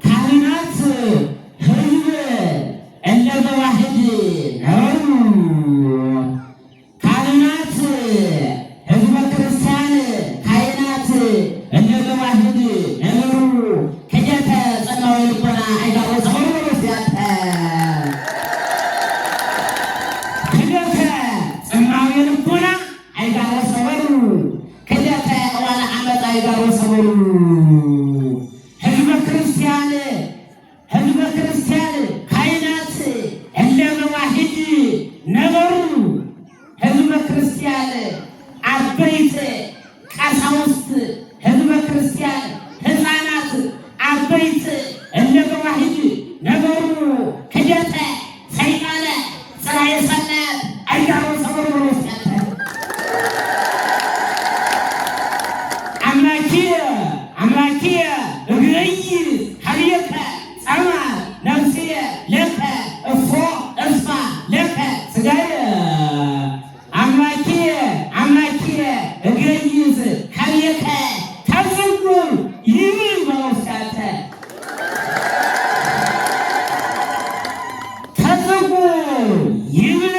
ካህናት ሕዝብ እንደ ተዋሕድ ካህናት ሕዝበ ክርስቲያን ካህናት እንደ ተዋሕድ ነበሩ። ከጀተ ጸናው ልቦና አይጋሮ ሰበሩ ሲያተ ከጀተ ጸናው ልቦና አይጋሮ ሰበሩ ከጀተ ዋላ አመጣ አይጋሮ ሰበሩ ሕዝበ ክርስቲያን ካህናት እንደ ተዋሕድ ነበሩ። ሕዝበ ክርስቲያን አበይት ቀሳውስት ሕዝበ ክርስቲያን ሕፃናት አበይት እንደ ተዋሕድ ነበሩ። ክደተ ሰይጣነ ሥራየ ሰናያት አይጋሮ ሰበሩ ሲያተ አምላኪየ እግረይ ሀብየከ ጸማ ነፍስየ ለከ እፎ እስፋ ለከ ሥጋየ አምላኪየ እግረይስ ሀብየከ ተጽጉ ይብል በውስጣተ ተጽጉ ይብል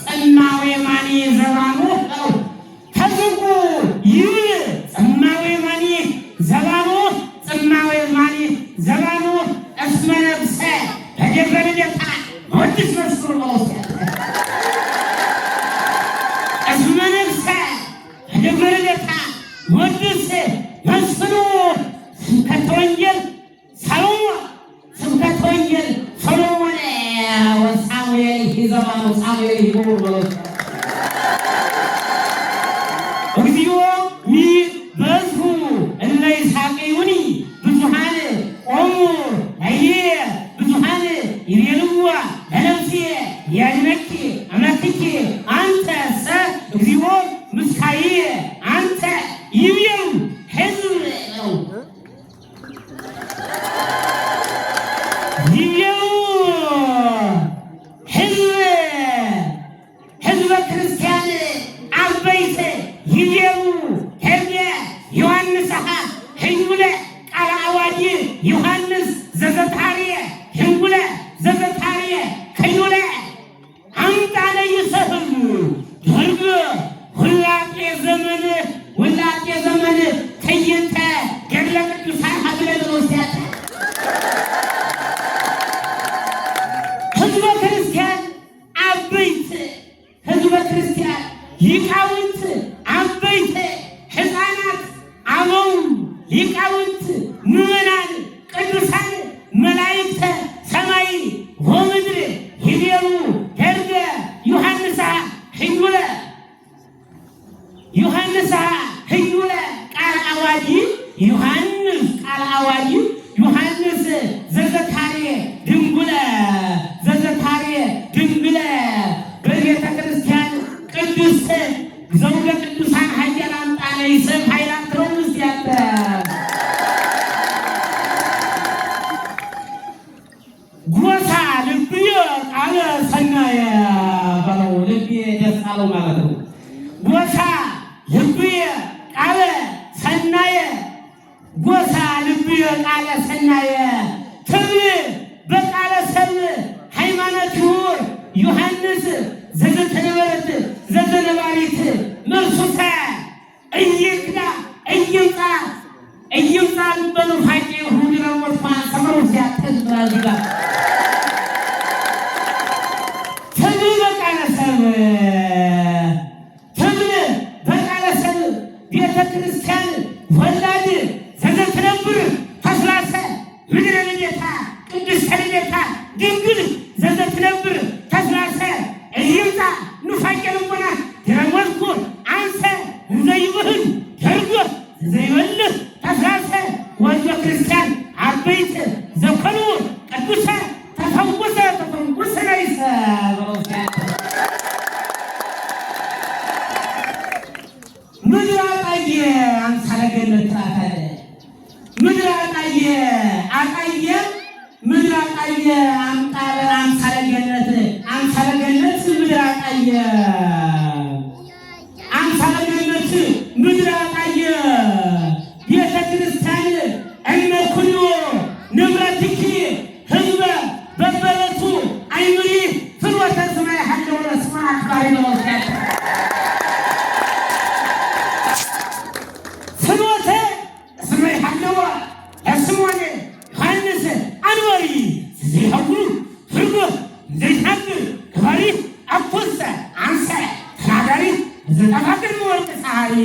ጸማዌ ማኒ ዘባኑ ተጽጉ ይብል ጸማዌ ማኒ ዘባኑ እስመ ነፍሰ በደብረ ልደታ ወድስ መስክሩ በውስጣተ እስመ ነፍሰ በደብረ ልደታ ወድስ መስክሩ ስብከተ ወንጌል ሰሎሞን ወሳሙኤል ዘባኑ ሳሙኤል ይሁን በውስጣተ እግዚኦ በዝሁ እለ ይሳቅዩኒ ብዙኃን ቆሙ ላዕሌየ ብዙኃን ይቤልዋ ለነፍስየ ያድነኪ አምላክኪ አንተሰ እግዚኦ ምስካየ አንተ ይቤሉ ሕዝብ ነው ሕዝበ ክርስቲያን አበይት ይቤሉ ሄርየ ዮሐንስ ሕንጉለ ቃለ አዋዲ ዮሐንስ ዘዘታርየ ሕንጉለ ዘዘታርየ ከዩለ አምጣነ ይሰህብ ደርግ ውላጤ ዘመን ትዕይንተ ገድለ ቅዱሳን ሀብለ ዘወስያተ ሕዝበ ክርስቲያን አበይት ሕዝበ ክርስቲያን ሊቃውንት አበይት ሕፃናት አበው ሊቃውንት ምዕመናን ቅዱሳን መላእክተ ሰማይ ወምድር ይቤሉ ደርገ ዮሐንስ ሕንጉለ ቃለ አዋዲ ዮሐንስ ዘዘካርየ ድንግለ በቤተ ክርስቲያን ቅድስት ዘውደ ቅዱሳን ኃያል አምጣነ ይስብ ኃይላት ትሮምስ ያተ ጎሳ ልብየ ቃለ ሰናየ በለው ልብየ ደስ አለው ማለት ነው። ጎሳ ልብየ ቃለ ሰናየ ትብል በቃለ ሰብ ሃይማኖት ዮሐንስ ዘዘተነበረት ዘዘነባሪት መልሱተ እይክዳ እይምጣ በኑፋቄ ሁሉ ወጥፋ ሰመሩ ሲያተዝ ባዚጋ ትብል በቃለ ሰብ ቤተ ክርስቲያን ወላድ ዘዘትነብር ተስላሰ ምድረ ልደታ ቅድስተ ልደታ ድንግል ዘዘትነብር ተስላሰ እይምጣ ኑፋቄ ልቦና ድረሞልኩ አንሰ እንዘይብህል ደርጎ ዘይበልህ ተስላሰ ወልደ ክርስቲያን አበይት ዘኮኑ ቅዱሰ ተፈወሰ ላይሰ ምድር አጣየ አምሳለ ገነት ትራታለ ምድር አጣየ ምድር አጣየ አምሳለ ገነት ምድር አጣየ አምሳለ ገነት ምድር አጣየ ወርቅ ፀሐይ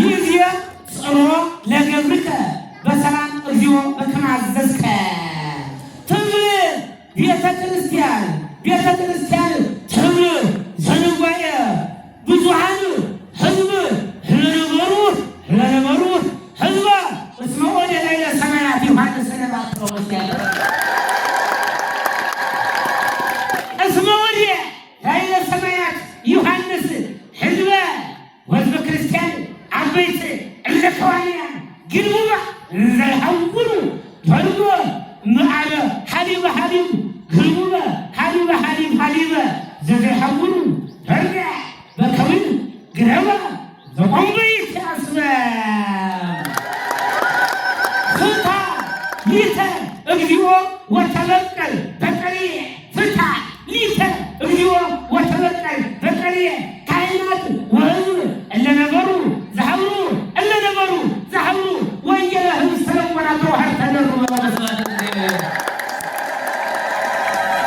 ይዜ ጽሮ ለገብርከ በሰላም እግዚኦ በከመ አዘዝከ ትብል ቤተ ክርስቲያን ትብል ዘንጓየ ብዙሃን ህዝብ ለነበሩ ህዝብ እስመ ወደ ላይ ለሰማያት ዮሐንስ ነባትሮ ወስያለ እስመ ወደ ላይ ለሰማያት ዮሐንስ ህዝበ ወዝበ ክርስቲያን አበይት እለከዋንያን ግንቡባ ዘይሐውሩ ፈርጎ መዓለ ሐሊበ ግንቡበ ሐሊበ ዘዘይሐውሩ ፈርገ በከዊን ግረበ ዘቆምበይት አስበ ፍታ ይተ